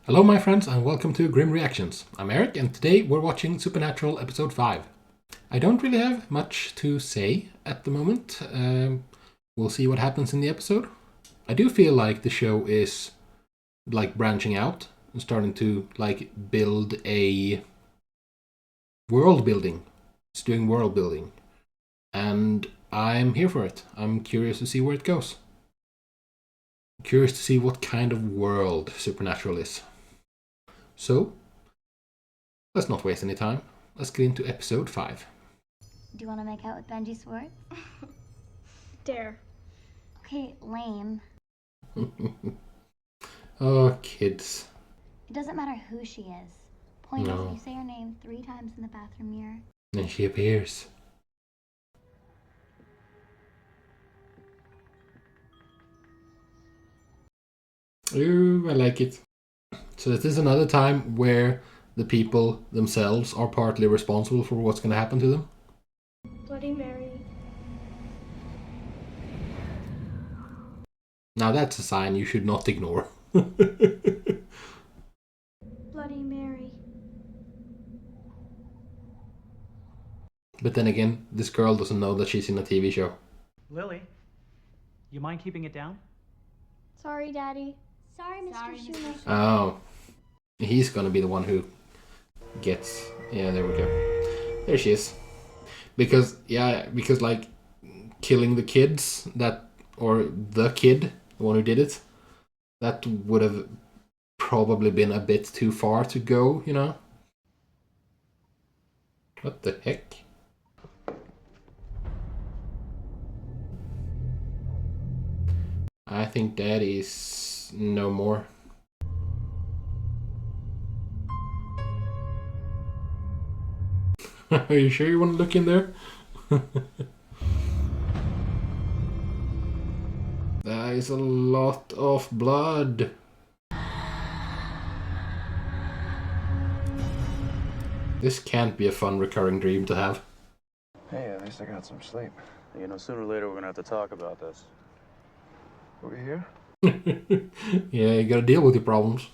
Hello my friends and welcome to Grim Reactions. I'm Eric and today we're watching Supernatural episode 5. I don't really have much to say at the moment. We'll see what happens in the episode. I do feel like the show is like branching out and starting to like build a world building. It's doing world building. And I'm here for it. I'm curious to see where it goes. I'm curious to see what kind of world Supernatural is. So, let's not waste any time. Let's get into episode 5. Do you want to make out with Benji Swartz? Dare. Okay, lame. Oh, kids. It doesn't matter who she is. Point is, No. you say her name 3 times in the bathroom mirror. And she appears. Ooh, I like it. So this is another time where the people themselves are partly responsible for what's going to happen to them. Bloody Mary. Now that's a sign you should not ignore. Bloody Mary. But then again, this girl doesn't know that she's in a TV show. Lily, you mind keeping it down? Sorry, Daddy. Sorry, Mr. Schumer. Oh. He's going to be the one who gets... Yeah, there we go. There she is. Because like killing the kids, that, or the kid, the one who did it, that would have probably been a bit too far to go, you know? What the heck? I think that is no more. Are you sure you want to look in there? That is a lot of blood. This can't be a fun recurring dream to have. Hey, at least I got some sleep. You know, sooner or later we're gonna have to talk about this. Over here? Yeah, you gotta deal with your problems.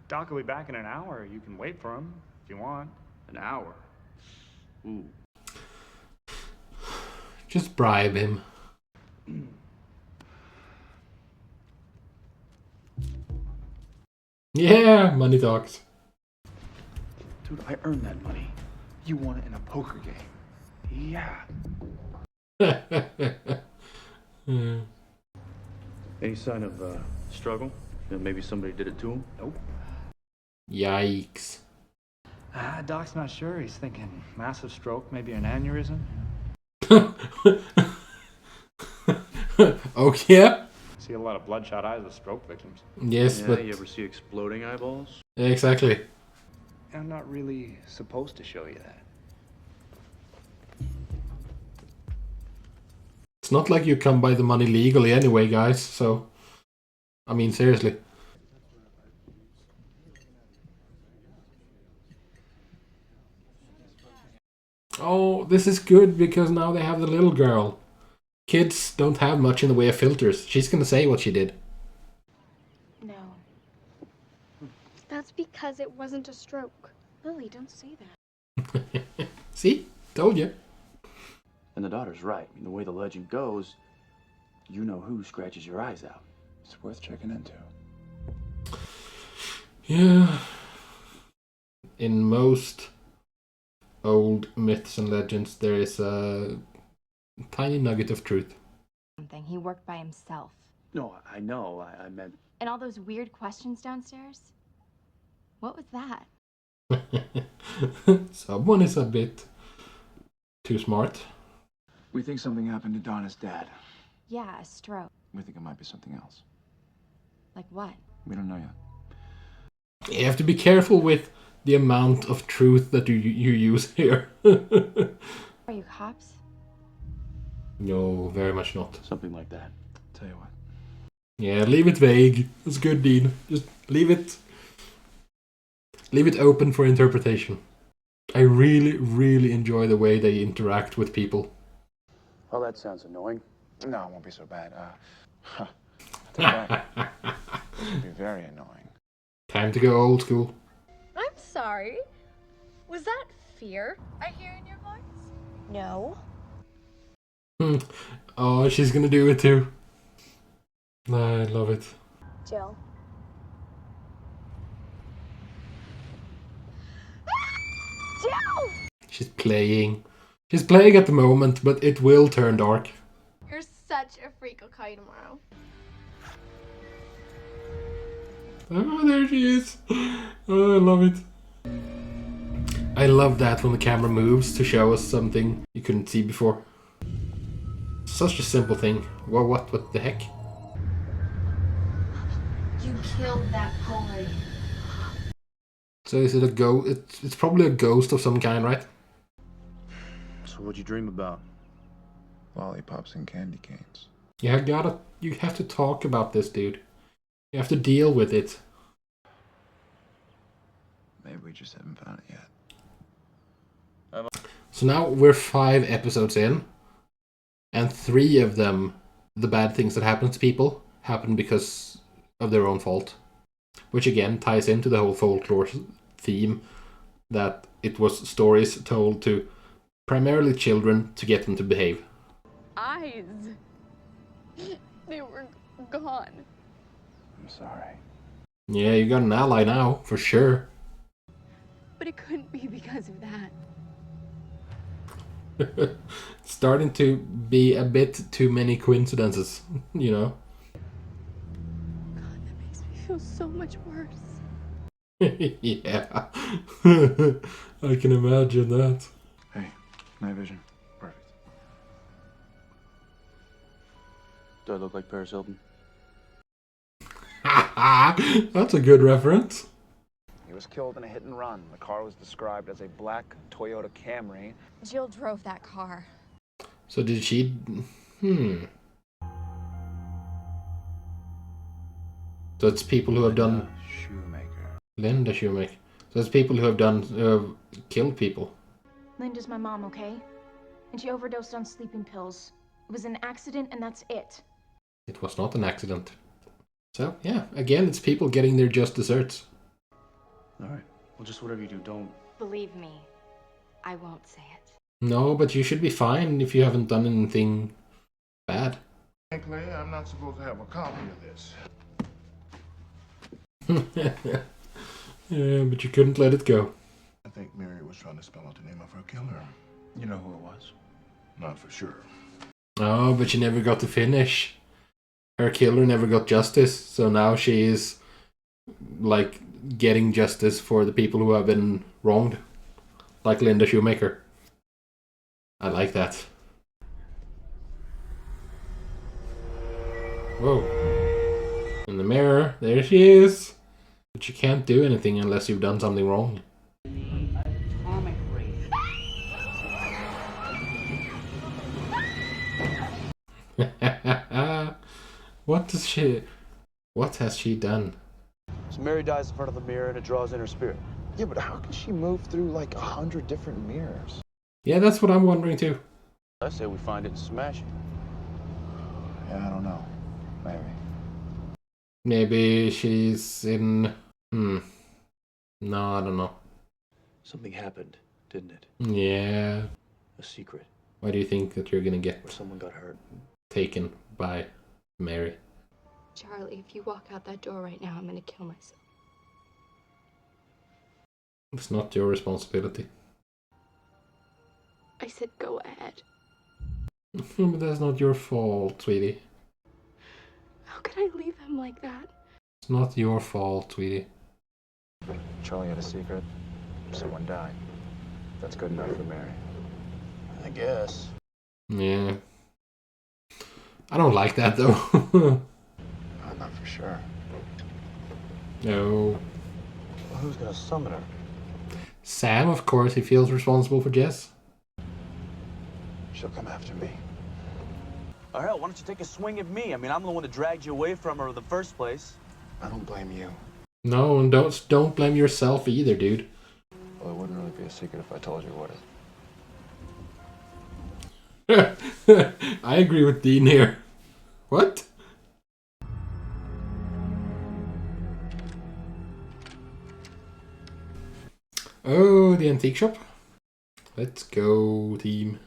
Doc will be back in an hour. You can wait for him if you want. An hour. Ooh. Just bribe him. Yeah, money talks. Dude, I earned that money. You won it in a poker game. Yeah. Hmm. Any sign of struggle? You know, maybe somebody did it to him? Nope. Yikes. Doc's not sure. He's thinking massive stroke, maybe an aneurysm. Okay. See a lot of bloodshot eyes of stroke victims. Yes, Yeah, but... you ever see exploding eyeballs? Exactly. I'm not really supposed to show you that. It's not like you come by the money legally anyway, guys, so... I mean, seriously. Oh, this is good because now they have the little girl. Kids don't have much in the way of filters. She's gonna say what she did. No. That's because it wasn't a stroke. Lily, don't say that. See? Told you. And the daughter's right. I mean, the way the legend goes, you know who scratches your eyes out. It's worth checking into. Yeah. In most old myths and legends, there is a tiny nugget of truth. Something. He worked by himself. No, I know. I meant... And all those weird questions downstairs? What was that? Someone is a bit too smart. We think something happened to Donna's dad. Yeah, a stroke. We think it might be something else. Like what? We don't know yet. You have to be careful with the amount of truth that you use here. Are you cops? No, very much not. Something like that. Tell you what. Yeah, leave it vague. That's good, Dean. Just leave it open for interpretation. I really, really enjoy the way they interact with people. Oh, that sounds annoying. No, it won't be so bad. Take that. It would be very annoying. Time to go old school. I'm sorry. Was that fear I hear in your voice? No. Oh, she's gonna do it too. I love it. Jill. Jill! She's playing. She's playing at the moment, but it will turn dark. You're such a freak. I'll call you tomorrow. Oh, there she is. Oh, I love it. I love that when the camera moves to show us something you couldn't see before. Such a simple thing. Well, what the heck? You killed that boy. So is it a ghost? It's probably a ghost of some kind, right? So what'd you dream about? Lollipops and candy canes. You have to talk about this, dude. You have to deal with it. Maybe we just haven't found it yet. So now we're 5 episodes in, and 3 of them, the bad things that happen to people, happen because of their own fault. Which again ties into the whole folklore theme that it was stories told to primarily children to get them to behave. Eyes. They were gone. I'm sorry. Yeah, you got an ally now, for sure. But it couldn't be because of that. It's starting to be a bit too many coincidences, you know? God, that makes me feel so much worse. Yeah. I can imagine that. Hey, night vision. Perfect. Do I look like Paris Hilton? That's a good reference. He was killed in a hit and run. The car was described as a black Toyota Camry. Jill drove that car. So did she... So it's people who have done... Linda Shoemaker. So it's people who have done... killed people. Linda's my mom, okay? And she overdosed on sleeping pills. It was an accident and that's it. It was not an accident. So, yeah, again, it's people getting their just desserts. Alright. Well, just whatever you do, don't... Believe me, I won't say it. No, but you should be fine if you haven't done anything bad. Frankly, I'm not supposed to have a copy of this. Yeah, but you couldn't let it go. I think Mary was trying to spell out the name of her killer. You know who it was? Not for sure. Oh, but she never got to finish. Her killer never got justice, so now she is, like, getting justice for the people who have been wronged. Like Linda Shoemaker. I like that. Whoa. In the mirror, there she is. But you can't do anything unless you've done something wrong. Atomic ray. What has she done? So Mary dies in front of the mirror and it draws in her spirit. Yeah, but how can she move through like 100 different mirrors? Yeah, that's what I'm wondering too. I say we find it and smash it. Yeah, I don't know. Maybe. Maybe she's in... No, I don't know. Something happened, didn't it? Yeah. A secret. Why do you think that you're gonna get Or someone got hurt? taken by Mary? Charlie, if you walk out that door right now, I'm gonna kill myself. It's not your responsibility. I said go ahead. But that's not your fault, sweetie. How could I leave him like that? It's not your fault, sweetie. Charlie had a secret. Someone died. That's good enough for Mary. I guess. Yeah. I don't like that though. I'm not for sure. No. Well, who's gonna summon her? Sam, of course, he feels responsible for Jess. She'll come after me. Oh, hell, why don't you take a swing at me? I mean, I'm the one that dragged you away from her in the first place. I don't blame you. No, and don't blame yourself either, dude. Well, it wouldn't really be a secret if I told you, would it? I agree with Dean here. What? Oh, the antique shop. Let's go, team.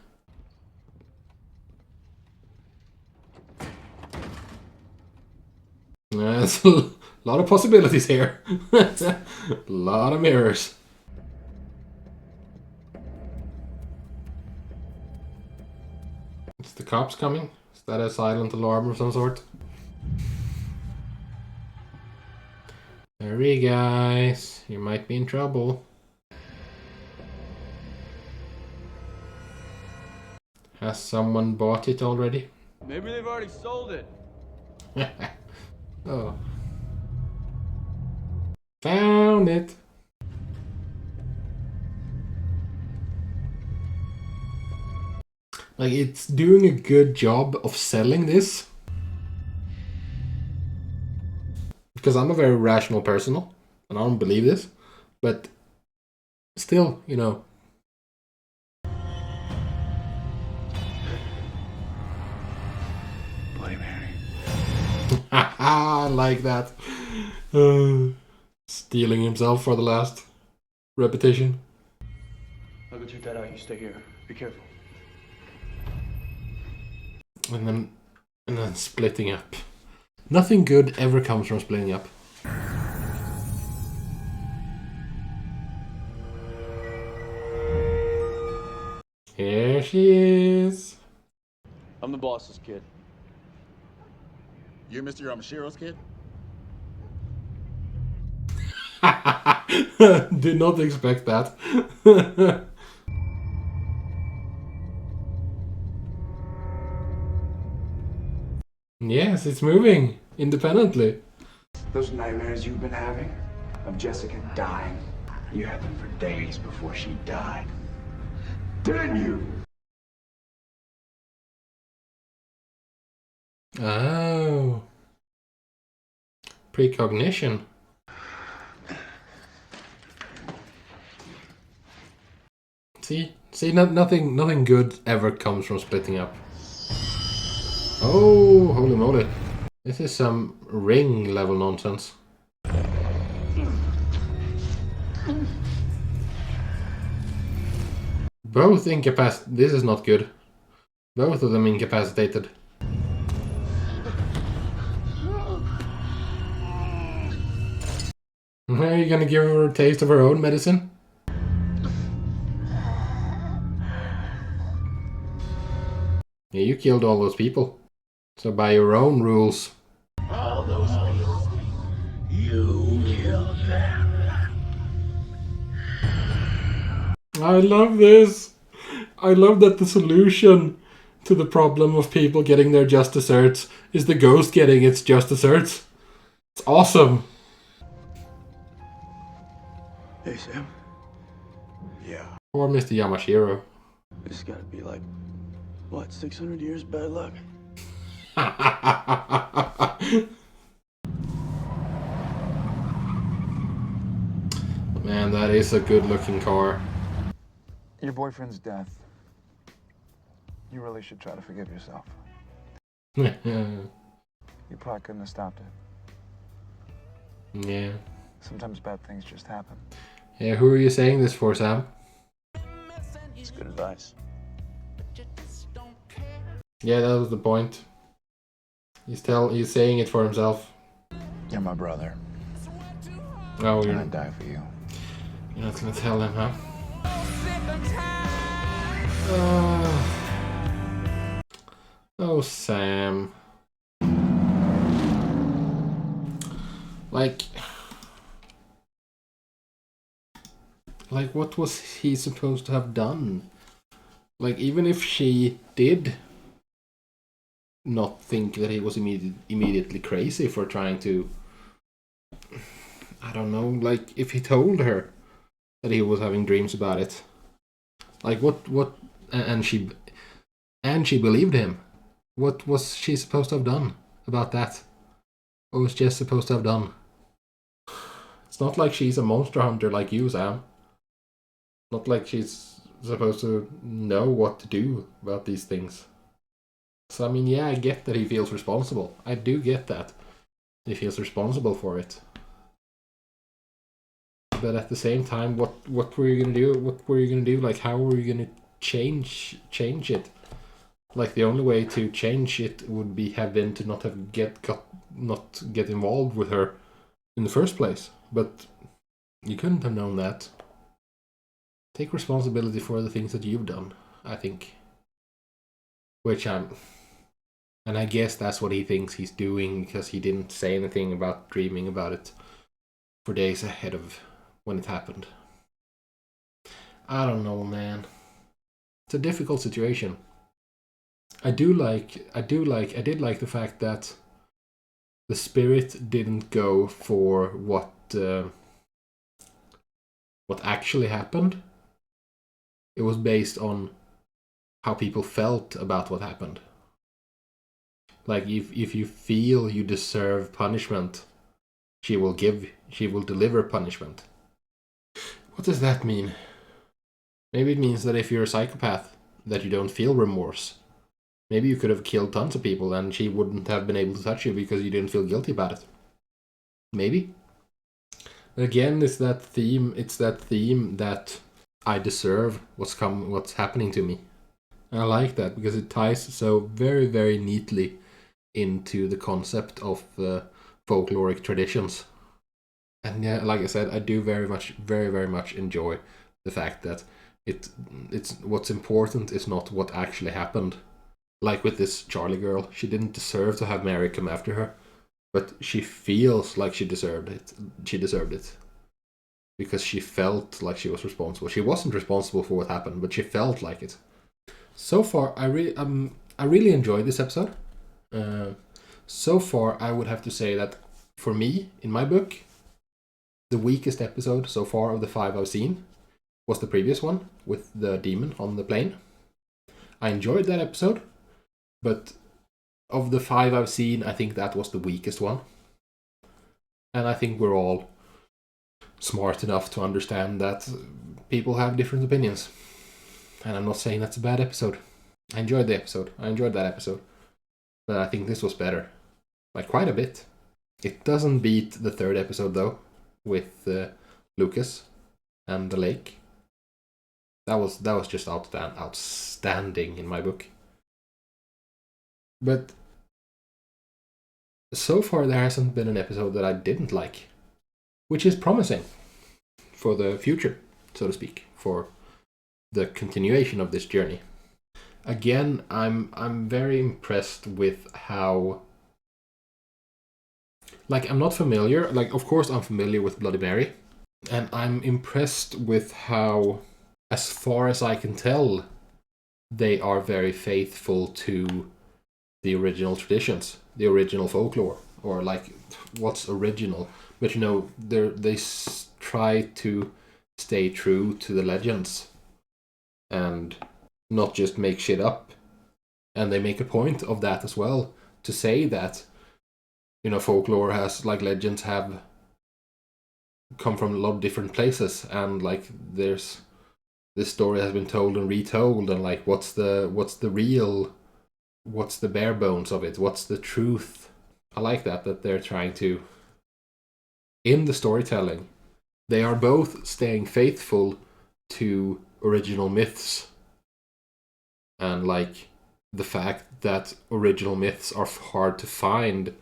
There's a lot of possibilities here. A lot of mirrors. Is the cops coming? Is that a silent alarm of some sort? Hurry, guys. You might be in trouble. Has someone bought it already? Maybe they've already sold it. Oh. Found it. Like, it's doing a good job of selling this. Because I'm a very rational person, and I don't believe this. But still, you know. Bloody Mary. I like that. Stealing himself for the last repetition. I'll go check that out. You stay here. Be careful. And then splitting up. Nothing good ever comes from splitting up. Here she is. I'm the boss's kid. You're Mr. Yamashiro's kid? Did not expect that. Yes, it's moving independently. Those nightmares you've been having of Jessica dying, you had them for days before she died. Didn't you? Oh. Precognition. See, nothing good ever comes from splitting up. Oh, holy moly. This is some Ring level nonsense. Both incapacitated. This is not good. Both of them incapacitated. Are you gonna give her a taste of her own medicine? Yeah, you killed all those people. So by your own rules. All those people. You killed them. I love this. I love that the solution to the problem of people getting their just desserts is the ghost getting its just desserts. It's awesome. Hey, Sam. Yeah. Poor Mr. Yamashiro. This has got to be like, what, 600 years bad luck? Man, that is a good looking car. Your boyfriend's death. You really should try to forgive yourself. You probably couldn't have stopped it. Yeah. Sometimes bad things just happen. Yeah, who are you saying this for, Sam? It's good advice. Yeah, that was the point. He's saying it for himself. You're my brother. Oh, I'd die for you. You're not gonna tell him, huh? Oh, Sam. Like, what was he supposed to have done? Like, even if she did not think that he was immediately crazy for trying to, I don't know, like, if he told her that he was having dreams about it, like, and she believed him. What was she supposed to have done about that? What was Jess supposed to have done? It's not like she's a monster hunter like you, Sam. Not like she's supposed to know what to do about these things. So, I mean, yeah, I get that he feels responsible. I do get that. He feels responsible for it. but at the same time, what were you gonna do? What were you gonna do? Like, how were you gonna change it? Like, the only way to change it would have been to not get involved with her in the first place. But you couldn't have known that. Take responsibility for the things that you've done, I think. And I guess that's what he thinks he's doing, because he didn't say anything about dreaming about it for days ahead of when it happened. I don't know, man. It's a difficult situation. I did like the fact that the spirit didn't go for what actually happened. It was based on how people felt about what happened. Like, if you feel you deserve punishment, she will deliver punishment. What does that mean? Maybe it means that if you're a psychopath, that you don't feel remorse. Maybe you could have killed tons of people and she wouldn't have been able to touch you because you didn't feel guilty about it. Maybe. But again, it's that theme that I deserve what's happening to me. And I like that because it ties so very, very neatly into the concept of folkloric traditions. And yeah, like I said, I do very, very much enjoy the fact that it's what's important is not what actually happened. Like with this Charlie girl, she didn't deserve to have Mary come after her, but she feels like she deserved it. She deserved it because she felt like she was responsible. She wasn't responsible for what happened, but she felt like it. So far, I really enjoyed this episode. So far, I would have to say that for me, in my book, the weakest episode so far of the 5 I've seen was the previous one with the demon on the plane. I enjoyed that episode, but of the 5 I've seen, I think that was the weakest one. And I think we're all smart enough to understand that people have different opinions. And I'm not saying that's a bad episode. I enjoyed the episode. I enjoyed that episode. But I think this was better. By quite a bit. It doesn't beat the 3rd episode, though, with Lucas and the lake. That was just outstanding in my book. But so far there hasn't been an episode that I didn't like, which is promising for the future, so to speak, for the continuation of this journey. Again, I'm very impressed with how, like, I'm not familiar, like, of course I'm familiar with Bloody Mary, and I'm impressed with how, as far as I can tell, they are very faithful to the original traditions, the original folklore, or like what's original. But they try to stay true to the legends and not just make shit up. And they make a point of that as well, to say that, folklore has, like, legends have come from a lot of different places, and like this story has been told and retold, and like what's the bare bones of it, what's the truth. I like that they're trying to, in the storytelling, they are both staying faithful to original myths, and like the fact that original myths are hard to find,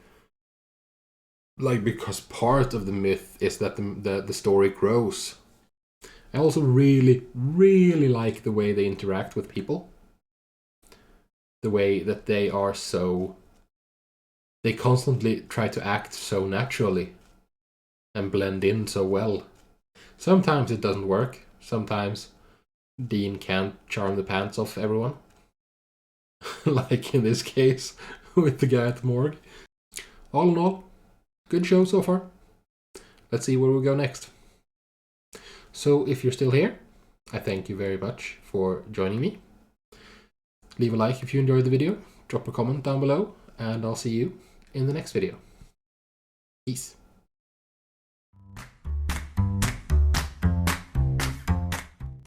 like, because part of the myth is that the story grows. I also really like the way they interact with people. The way that they constantly try to act so naturally and blend in so well. Sometimes it doesn't work. Sometimes Dean can't charm the pants off everyone. Like in this case with the guy at the morgue. All in all, good show so far. Let's see where we go next. So if you're still here, I thank you very much for joining me. Leave a like if you enjoyed the video, drop a comment down below, and I'll see you in the next video. Peace.